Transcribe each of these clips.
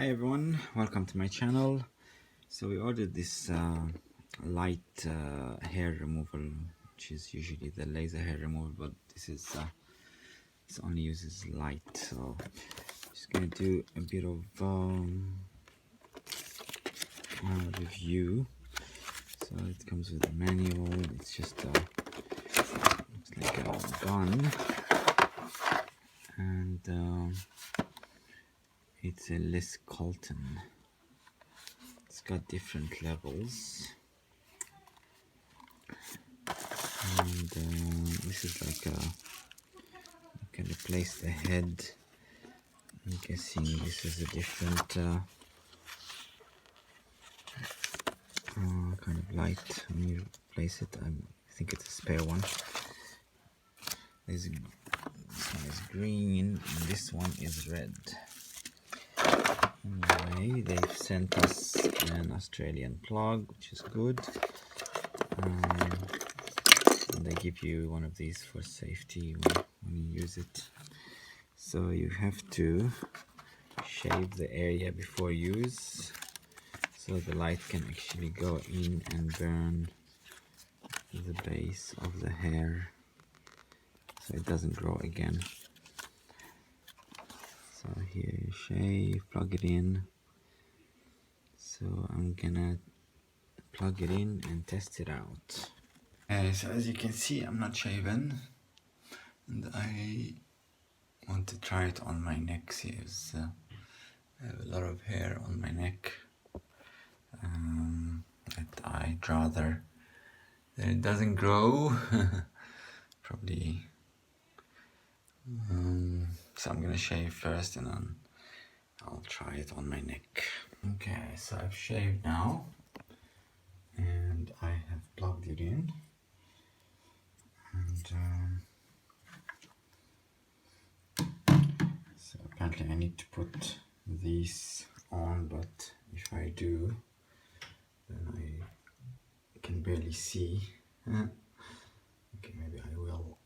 Hi everyone, welcome to my channel. So we ordered this light hair removal, which is usually the laser hair removal, but this only uses light. So just gonna do a bit of review. So it comes with a manual. It's just looks like a gun, and it's a Lescolton. It's got different levels, and this is like you can replace the head. I'm guessing this is a different kind of light. When you replace it, I think it's a spare one. This one is green and this one is red. Anyway, they've sent us an Australian plug, which is good. And they give you one of these for safety when you use it. So you have to shave the area before use, so the light can actually go in and burn the base of the hair, so it doesn't grow again. So here you shave, plug it in. So I'm gonna plug it in and test it out. So as you can see, I'm not shaven, and I want to try it on my neck. See, I have a lot of hair on my neck that I'd rather that it doesn't grow. Probably. So I'm gonna shave first, and then I'll try it on my neck. Okay, so I've shaved now, and I have plugged it in, and so apparently I need to put these on, but if I do, then I can barely see. Okay, maybe I will.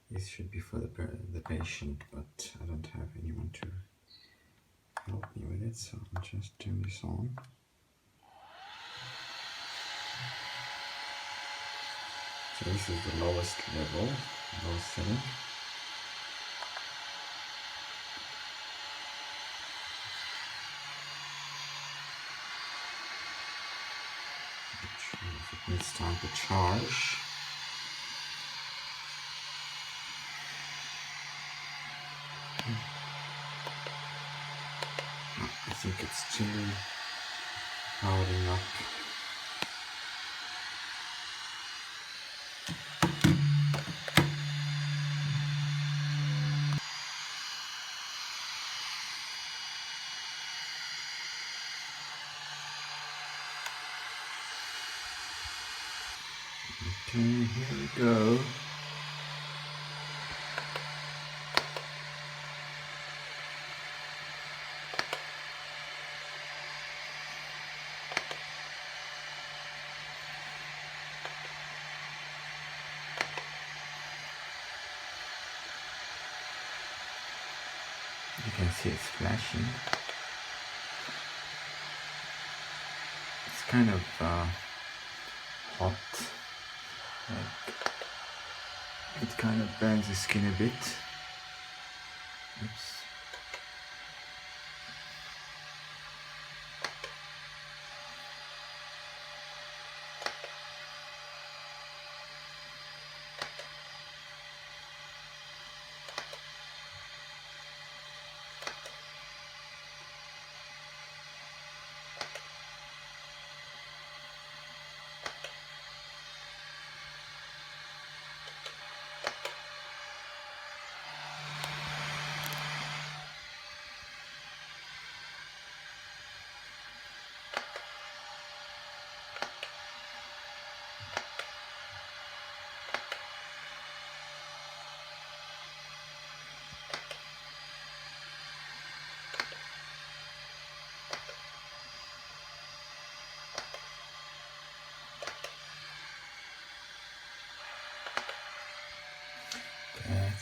This should be for the patient, but I don't have anyone to help me with it, so I'll just turn this on. So this is the lowest level, lowest setting. It needs time to charge. I think it's still powering up. Okay, here we go. You can see it's flashing. It's kind of hot. Like, it kind of burns the skin a bit. Oops.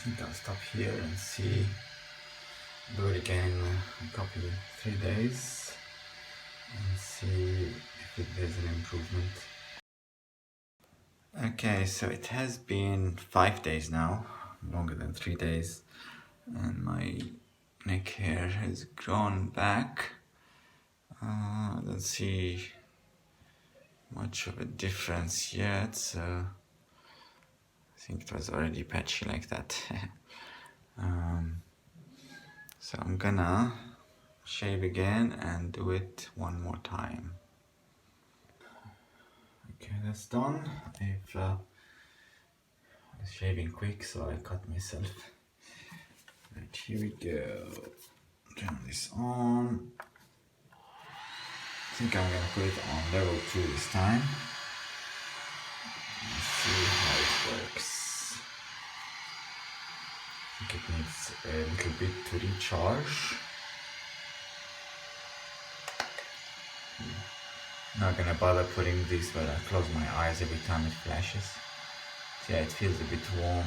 think I'll stop here and see, do it again in a couple of 3 days and see if there's an improvement. Okay, so it has been 5 days now, longer than 3 days, and my neck hair has grown back. I don't see much of a difference yet, so I think it was already patchy like that. So I'm gonna shave again and do it one more time. Okay, that's done. I've was shaving quick, so I cut myself. Right, here we go. Turn this on. I think I'm gonna put it on level 2 this time. Let's see how it works. I think it needs a little bit to recharge. Not gonna bother putting this, but I close my eyes every time it flashes. So yeah, it feels a bit warm.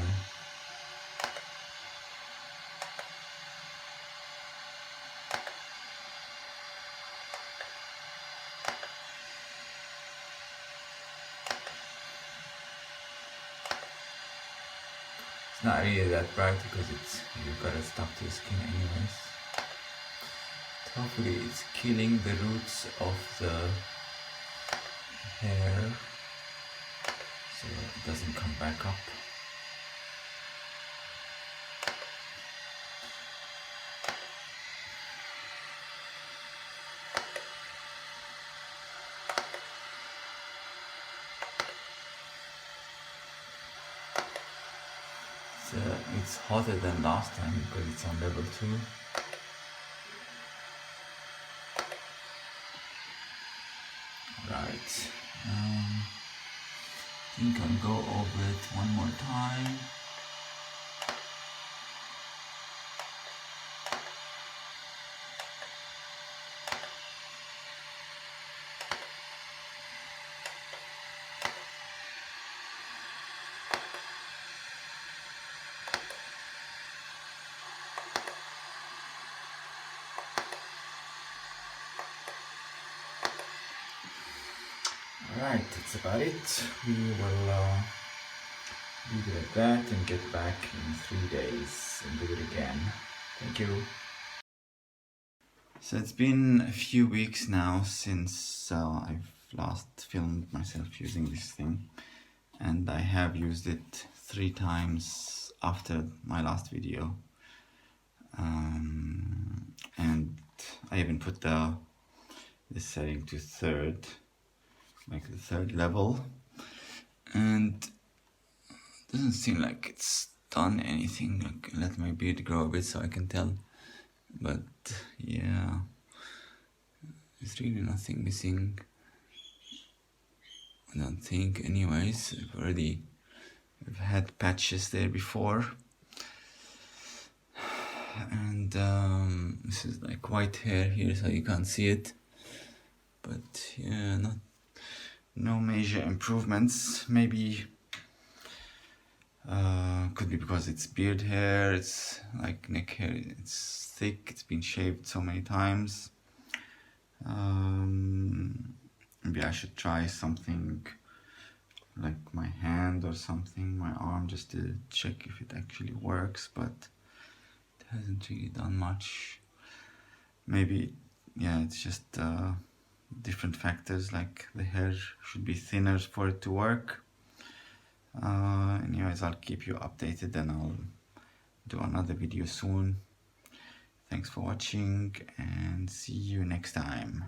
It's not really that bright because you've got to stuck to the skin anyways. But hopefully it's killing the roots of the hair so it doesn't come back up. So it's hotter than last time because it's on level 2. Right, I think I'll go over it one more time. Alright, that's about it. We will leave it at that and get back in 3 days and do it again. Thank you. So it's been a few weeks now since I've last filmed myself using this thing, and I have used it 3 times after my last video, and I even put the setting to 3rd, like the 3rd level, and it doesn't seem like it's done anything. Like, let my beard grow a bit so I can tell, but yeah, there's really nothing missing, I don't think. Anyways, I've had patches there before, and this is like white hair here, so you can't see it, but yeah, no major improvements. Maybe could be because it's beard hair, it's like neck hair, it's thick, it's been shaved so many times. Maybe I should try something like my hand or something, my arm, just to check if it actually works, but it hasn't really done much. Maybe, yeah, it's just different factors, like the hair should be thinner for it to work. Anyways, I'll keep you updated and I'll do another video soon. Thanks for watching and see you next time.